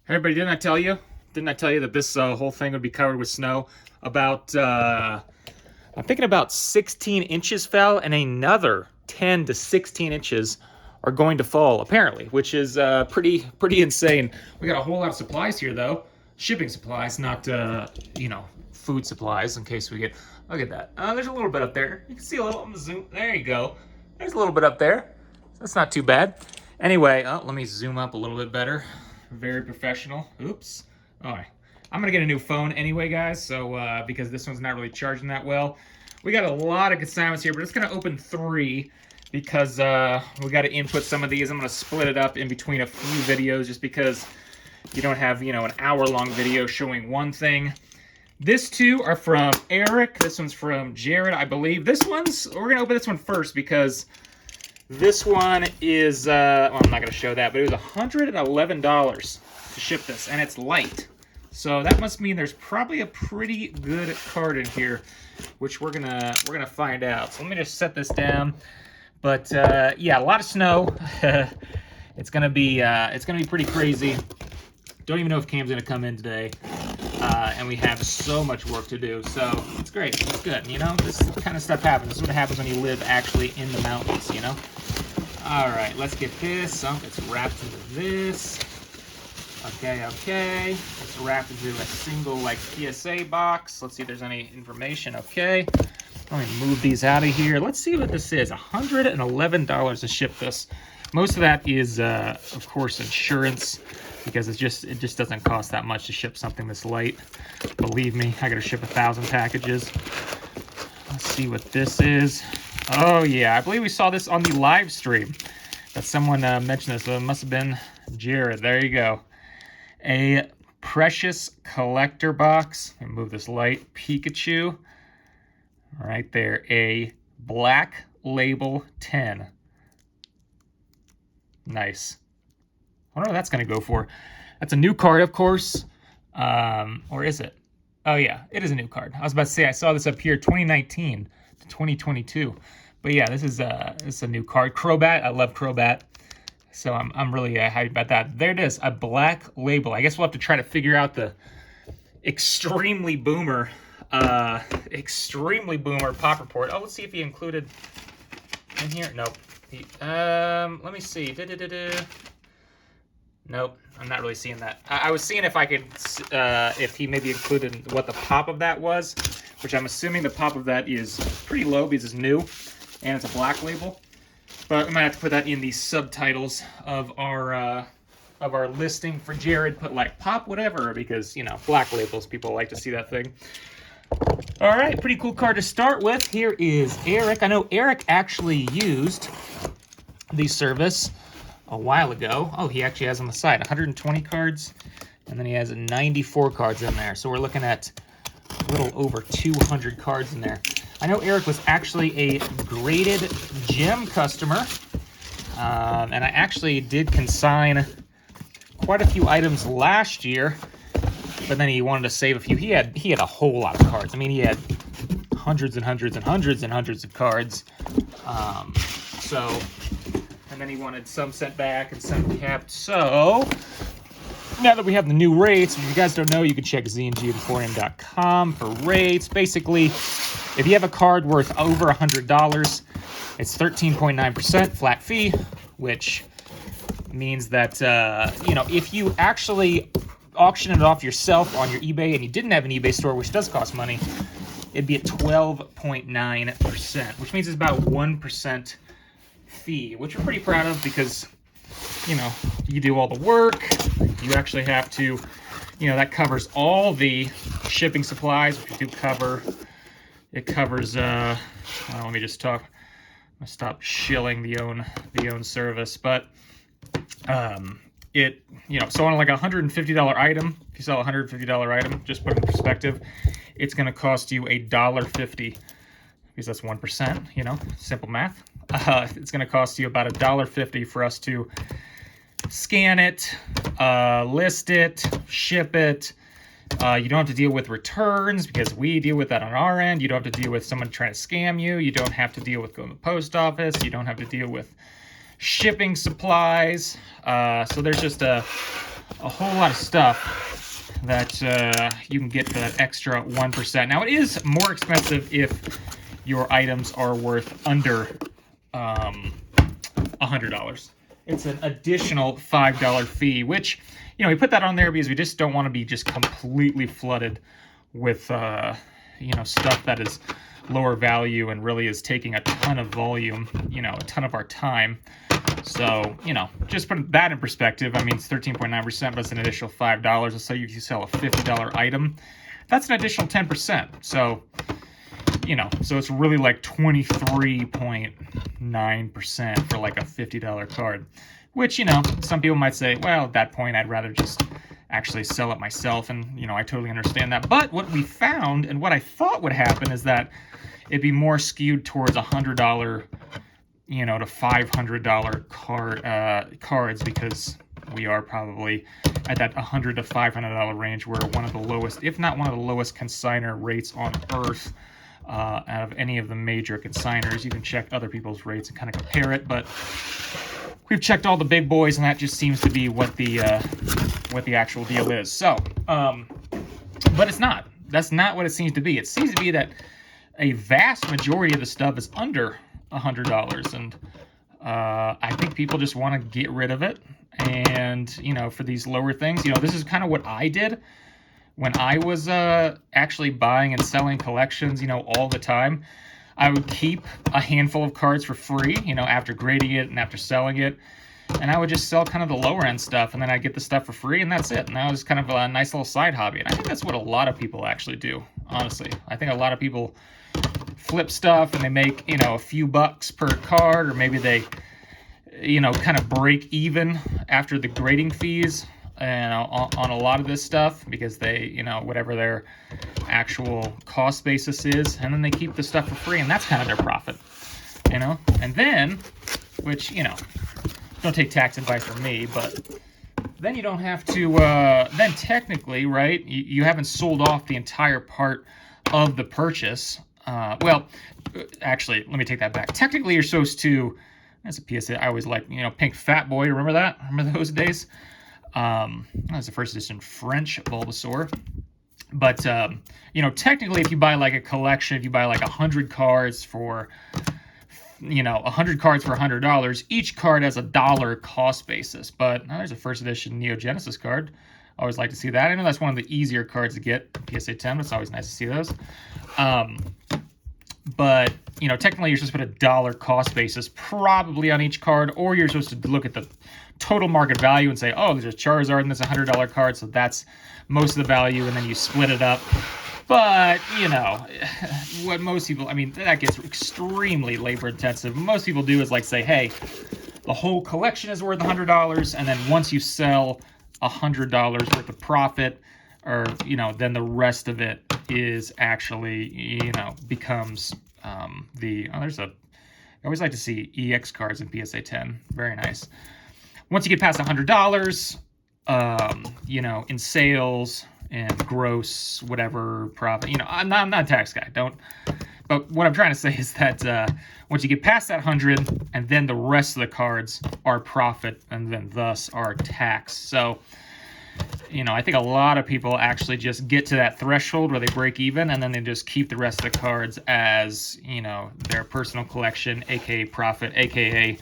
Hey everybody, didn't I tell you? Didn't I tell you that this whole thing would be covered with snow? I'm thinking about 16 inches fell, and another 10 to 16 inches are going to fall, apparently, which is pretty insane. We got a whole lot of supplies here, though. Shipping supplies, not, food supplies, in case we get... Look at that. There's a little bit up there. You can see a little, I'm zoom. There you go. There's a little bit up there. That's not too bad. Anyway, let me zoom up a little bit better. Very professional. Oops. All right. I'm going to get a new phone anyway, guys, so because this one's not really charging that well. We got a lot of consignments here, but it's going to open 3 because we got to input some of these. I'm going to split it up in between a few videos just because you don't have, an hour-long video showing one thing. This 2 are from Eric. This one's from Jared, I believe. We're going to open this one first because this one is, well, I'm not going to show that, but it was $111 to ship this, and it's light. So that must mean there's probably a pretty good card in here, which we're gonna find out. So let me just set this down. But yeah, a lot of snow. It's gonna be pretty crazy. Don't even know if Cam's gonna come in today. And we have so much work to do, so it's great. It's good, This kind of stuff happens. This is what happens when you live actually in the mountains, All right, let's get this. It's wrapped into this. Okay. It's wrapped into a single, PSA box. Let's see if there's any information. Okay. Let me move these out of here. Let's see what this is. $111 to ship this. Most of that is, of course, insurance, because it just doesn't cost that much to ship something this light. Believe me, I got to ship 1,000 packages. Let's see what this is. Oh, yeah. I believe we saw this on the live stream. That someone mentioned this, so it must have been Jared. There you go. A precious collector box. Let me move this light. Pikachu. Right there. A black label 10. Nice. I wonder what that's going to go for. That's a new card, of course. Or is it? Oh, yeah. It is a new card. I was about to say, I saw this up here, 2019 to 2022. But yeah, this is a new card. Crobat. I love Crobat. So I'm really happy about that. There it is, a black label. I guess we'll have to try to figure out the extremely boomer pop report. Oh, let's see if he included in here. Nope. Let me see. Nope, I'm not really seeing that. I was seeing if I could, if he maybe included what the pop of that was, which I'm assuming the pop of that is pretty low because it's new and it's a black label. But we might have to put that in the subtitles of our listing for Jared. Put pop whatever, because black labels, people like to see that thing. All right, pretty cool card to start with. Here is Eric. I know Eric actually used the service a while ago. Oh, he actually has on the side 120 cards, and then he has 94 cards in there. So we're looking at a little over 200 cards in there. I know Eric was actually a graded gem customer, and I actually did consign quite a few items last year, but then he wanted to save a few. He had a whole lot of cards. I mean, he had hundreds and hundreds and hundreds and hundreds of cards. And then he wanted some sent back and some kept. So now that we have the new rates, if you guys don't know, you can check ZandGEmporium.com for rates. Basically, if you have a card worth over $100, it's 13.9% flat fee, which means that, if you actually auction it off yourself on your eBay and you didn't have an eBay store, which does cost money, it'd be at 12.9%, which means it's about 1% fee, which we're pretty proud of because, you do all the work. You actually have to, that covers all the shipping supplies, which we do cover. It covers, let me just talk. I'm gonna stop shilling the own service, but so on like a $150 item, if you sell a $150 item, just put it in perspective, it's gonna cost you $1.50 because that's 1%, simple math. It's gonna cost you about $1.50 for us to scan it, list it, ship it. You don't have to deal with returns because we deal with that on our end. You don't have to deal with someone trying to scam you. You don't have to deal with going to the post office. You don't have to deal with shipping supplies. So there's just a a whole lot of stuff that you can get for that extra 1%. Now, it is more expensive if your items are worth under $100. It's an additional $5 fee, which, you know, we put that on there because we just don't want to be just completely flooded with, you know, stuff that is lower value and really is taking a ton of volume, you know, a ton of our time. So, you know, just put that in perspective. I mean, it's 13.9%, but it's an additional $5. So if you sell a $50 item, that's an additional 10%. So, you know, so it's really like 23.9% for like a $50 card, which, you know, some people might say, well, at that point, I'd rather just actually sell it myself. And, you know, I totally understand that. But what we found and what I thought would happen is that it'd be more skewed towards $100, you know, to $500 cards, because we are probably at that $100 to $500 range. We're one of the lowest, if not one of the lowest consignor rates on earth. Out of any of the major consigners. You can check other people's rates and kind of compare it, but we've checked all the big boys, and that just seems to be what the actual deal is. So, but it's not. That's not what it seems to be. It seems to be that a vast majority of the stuff is under $100, and I think people just want to get rid of it. And, you know, for these lower things, you know, this is kind of what I did when I was actually buying and selling collections, you know, all the time. I would keep a handful of cards for free, you know, after grading it and after selling it. And I would just sell kind of the lower end stuff, and then I'd get the stuff for free, and that's it. And that was kind of a nice little side hobby. And I think that's what a lot of people actually do, honestly. I think a lot of people flip stuff and they make, you know, a few bucks per card, or maybe they, you know, kind of break even after the grading fees and on a lot of this stuff, because they, you know, whatever their actual cost basis is, and then they keep the stuff for free, and that's kind of their profit, you know. And then, which, you know, don't take tax advice from me, but then you don't have to, then technically, right, you haven't sold off the entire part of the purchase. Well, actually, let me take that back. Technically, you're supposed to, that's a PSA, I always like, you know, Pink Fat Boy, remember that? Remember those days? That was the first edition French Bulbasaur. But, you know, technically, if you buy like a collection, if you buy like 100 cards for, you know, 100 cards for $100, each card has $1 cost basis. But there's a first edition Neo Genesis card. I always like to see that. I know that's one of the easier cards to get, PSA 10. It's always nice to see those. But, you know, technically you're supposed to put $1 cost basis probably on each card, or you're supposed to look at the total market value and say, oh, there's a Charizard and there's a $100 card, so that's most of the value, and then you split it up. But, you know, what most people, I mean, that gets extremely labor intensive. Most people do is like say, hey, the whole collection is worth $100, and then once you sell $100 worth of profit, or, you know, then the rest of it is actually, you know, becomes there's a, I always like to see EX cards in PSA 10. Very nice. Once you get past $100, you know, in sales and gross, whatever profit, you know, I'm not a tax guy, but what I'm trying to say is that once you get past that 100, and then the rest of the cards are profit, and then thus are tax. So, you know, I think a lot of people actually just get to that threshold where they break even, and then they just keep the rest of the cards as, you know, their personal collection, aka profit, aka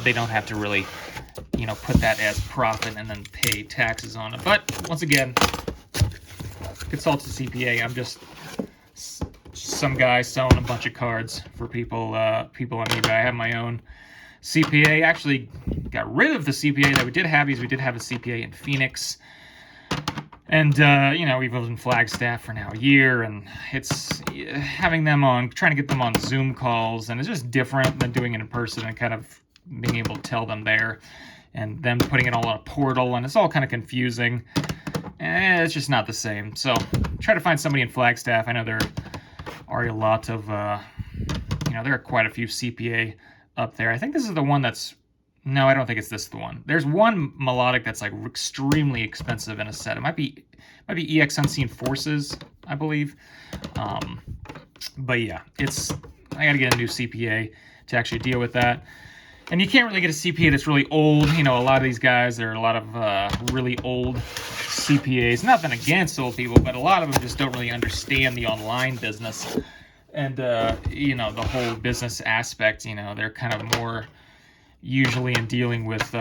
they don't have to really, you know, put that as profit and then pay taxes on it. But once again, consult a CPA. I'm just some guy selling a bunch of cards for people on eBay. I have my own CPA. Actually got rid of the CPA that we did have, because we did have a CPA in Phoenix. And, you know, we've lived in Flagstaff for now a year, and it's having them on, trying to get them on Zoom calls, and it's just different than doing it in person and kind of being able to tell them there, and them putting it all on a portal, and it's all kind of confusing. It's just not the same. So try to find somebody in Flagstaff. I know there are a lot of, you know, there are quite a few CPA up there. I think this is the one that's, no, I don't think it's this the one. There's one melodic that's like extremely expensive in a set. It might be EX Unseen Forces, I believe. But yeah, I got to get a new CPA to actually deal with that. And you can't really get a CPA that's really old. You know, a lot of these guys, there are a lot of really old CPAs. Nothing against old people, but a lot of them just don't really understand the online business. And, you know, the whole business aspect, you know, they're kind of more usually in dealing with,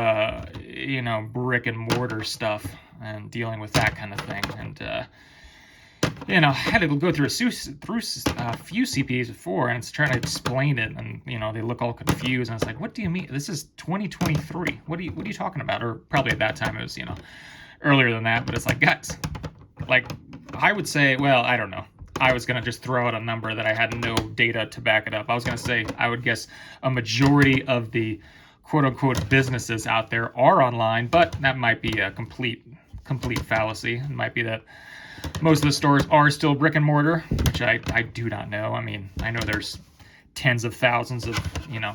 you know, brick and mortar stuff and dealing with that kind of thing. And, you know, I had to go through a few CPAs before, and it's trying to explain it, and you know, they look all confused, and it's like, what do you mean? This is 2023. What are you talking about? Or probably at that time it was, you know, earlier than that. But it's like, guys, like, I would say, well, I don't know. I was gonna just throw out a number that I had no data to back it up. I was gonna say, I would guess a majority of the quote-unquote businesses out there are online, but that might be a complete fallacy. It might be that most of the stores are still brick and mortar, which I do not know. I mean, I know there's tens of thousands of, you know,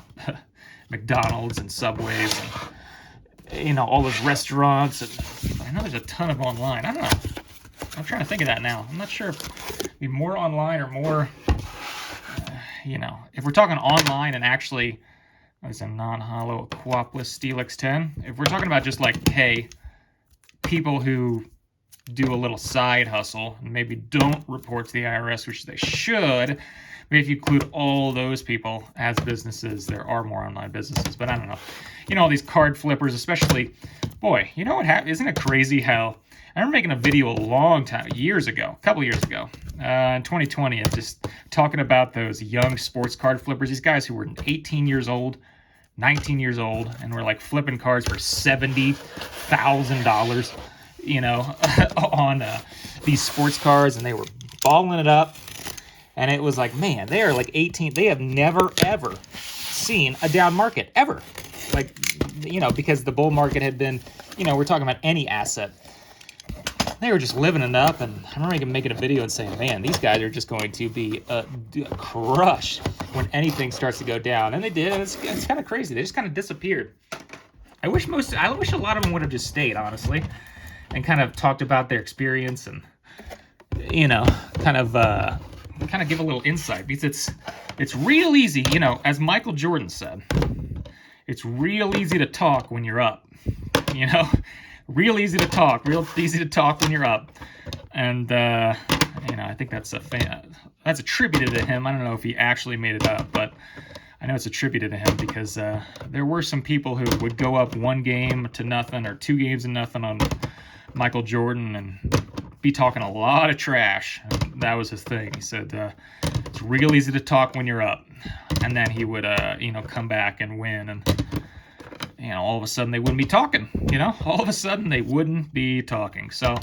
McDonald's and Subways and, you know, all those restaurants. And I know there's a ton of online. I don't know. I'm trying to think of that now. I'm not sure if it'd be more online or more, you know, if we're talking online and actually, there's a non-hollow Aquapolis Steelix 10. If we're talking about just like, hey, people who do a little side hustle and maybe don't report to the IRS, which they should. Maybe if you include all those people as businesses, there are more online businesses, but I don't know. You know, all these card flippers, especially, boy, you know what happened? Isn't it crazy how, I remember making a video a long time, a couple years ago, in 2020, and just talking about those young sports card flippers, these guys who were 18 years old, 19 years old, and were like flipping cards for $70,000. You know, on these sports cars, and they were balling it up, and it was like, man, they are like 18. They have never ever seen a down market ever, like, you know, because the bull market had been, you know, we're talking about any asset. They were just living it up, and I remember making a video and saying, man, these guys are just going to be crushed when anything starts to go down, and they did. And it's kind of crazy. They just kind of disappeared. I wish a lot of them would have just stayed, honestly, and kind of talked about their experience and, you know, kind of give a little insight, because it's real easy, you know, as Michael Jordan said, it's real easy to talk when you're up, you know, real easy to talk when you're up. And, you know, I think that's attributed to him. I don't know if he actually made it up, but I know it's attributed to him, because there were some people who would go up 1 game to nothing or 2 games to nothing on Michael Jordan and be talking a lot of trash. And that was his thing. He said, it's real easy to talk when you're up. And then he would, you know, come back and win. And, you know, all of a sudden they wouldn't be talking, you know, all of a sudden they wouldn't be talking. So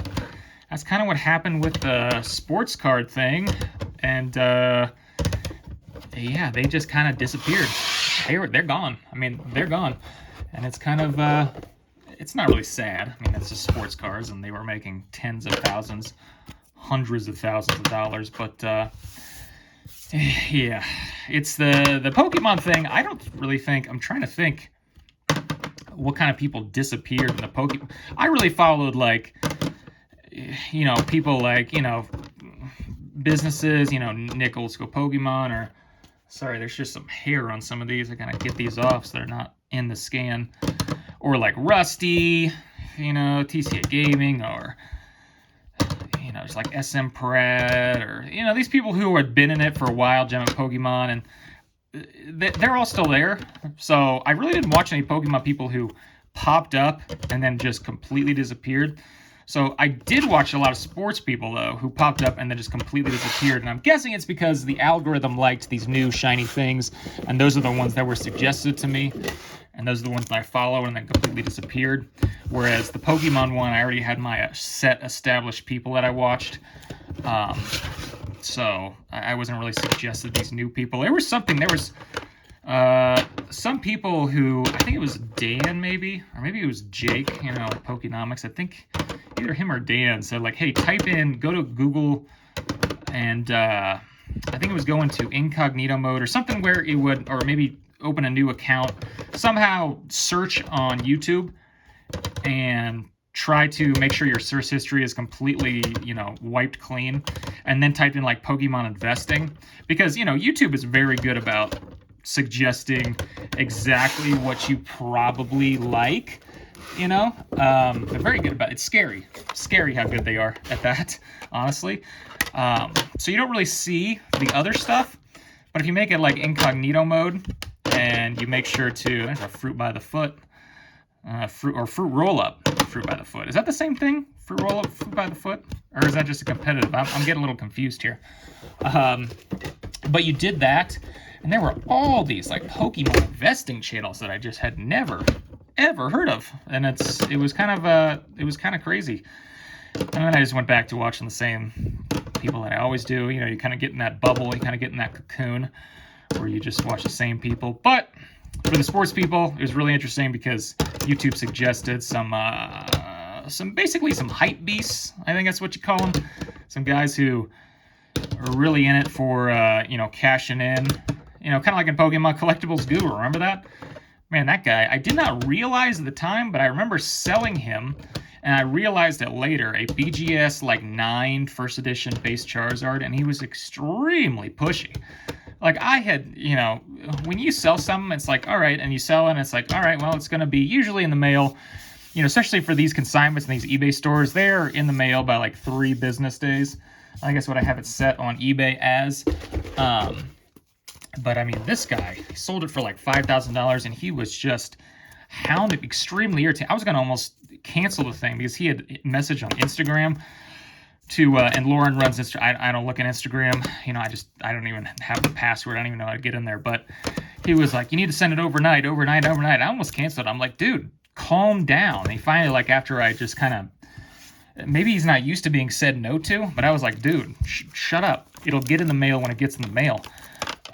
that's kind of what happened with the sports card thing. And, yeah, they just kind of disappeared. They're gone. I mean, they're gone. And it's kind of, it's not really sad. I mean, it's just sports cars, and they were making tens of thousands, hundreds of thousands of dollars. But, yeah, it's the Pokemon thing. I don't really think, I'm trying to think what kind of people disappeared in the Pokemon. I really followed, like, you know, people like, you know, businesses, you know, Nick Old School Pokemon, or, sorry, there's just some hair on some of these. I gotta get these off so they're not in the scan. Or like Rusty, you know, TCA Gaming, or, you know, just like ZandGEmporium, or, you know, these people who had been in it for a while, Gem and Pokemon, and they're all still there. So I really didn't watch any Pokemon people who popped up and then just completely disappeared. So I did watch a lot of sports people, though, who popped up and then just completely disappeared. And I'm guessing it's because the algorithm liked these new shiny things, and those are the ones that were suggested to me. And those are the ones that I follow and then completely disappeared. Whereas the Pokemon one, I already had my set established people that I watched. So I wasn't really suggested these new people. There was some people who, I think it was Dan maybe, or maybe it was Jake, you know, like Pokenomics. I think either him or Dan said, like, hey, go to Google, and I think it was going to incognito mode or something, where it would, or maybe open a new account, somehow search on YouTube and try to make sure your search history is completely, you know, wiped clean, and then type in like Pokemon investing, because, you know, YouTube is very good about exactly what you probably like, you know. They're very good about it. It's scary how good they are at that, honestly. So you don't really see the other stuff, but if you make it like incognito mode and you make sure to, there's a fruit by the foot, fruit roll up, fruit by the foot. Is that the same thing? Fruit roll up, fruit by the foot, or is that just a competitive? I'm getting a little confused here. But you did that, and there were all these like Pokemon investing channels that I just had never ever heard of, and it was kind of crazy. And then I just went back to watching the same people that I always do. You know, you kind of get in that bubble, you kind of get in that cocoon where you just watch the same people. But for the sports people, it was really interesting because YouTube suggested some basically some hype beasts. I think that's what you call them. Some guys who are really in it for you know, cashing in. You know, kind of like in Pokemon Collectibles Guru. Remember that? Man, that guy, I did not realize at the time, but I remember selling him, and I realized it later, a BGS like 9 first edition base Charizard, and he was extremely pushy. Like, I had, you know, when you sell something, it's like, all right, and you sell it, and it's like, all right, well, it's going to be usually in the mail, you know, especially for these consignments and these eBay stores, they're in the mail by like 3 business days. I think that's what I have it set on eBay as. But I mean, this guy, he sold it for like $5,000, and he was just hounded, extremely irritating. I was going to almost cancel the thing because he had messaged on Instagram to, and Lauren runs Instagram. I don't look at Instagram. You know, I don't even have the password. I don't even know how to get in there. But he was like, you need to send it overnight. I almost canceled it. I'm like, dude, calm down. And he finally, like, after I just kind of, maybe he's not used to being said no to, but I was like, dude, shut up. It'll get in the mail when it gets in the mail.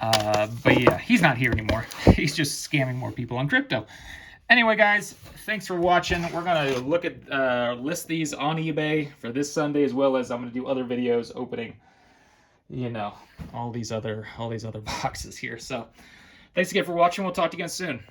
But yeah, he's not here anymore. He's just scamming more people on crypto. Anyway, guys, thanks for watching. We're going to look at, list these on eBay for this Sunday, as well as I'm going to do other videos opening, you know, all these other boxes here. So thanks again for watching. We'll talk to you again soon.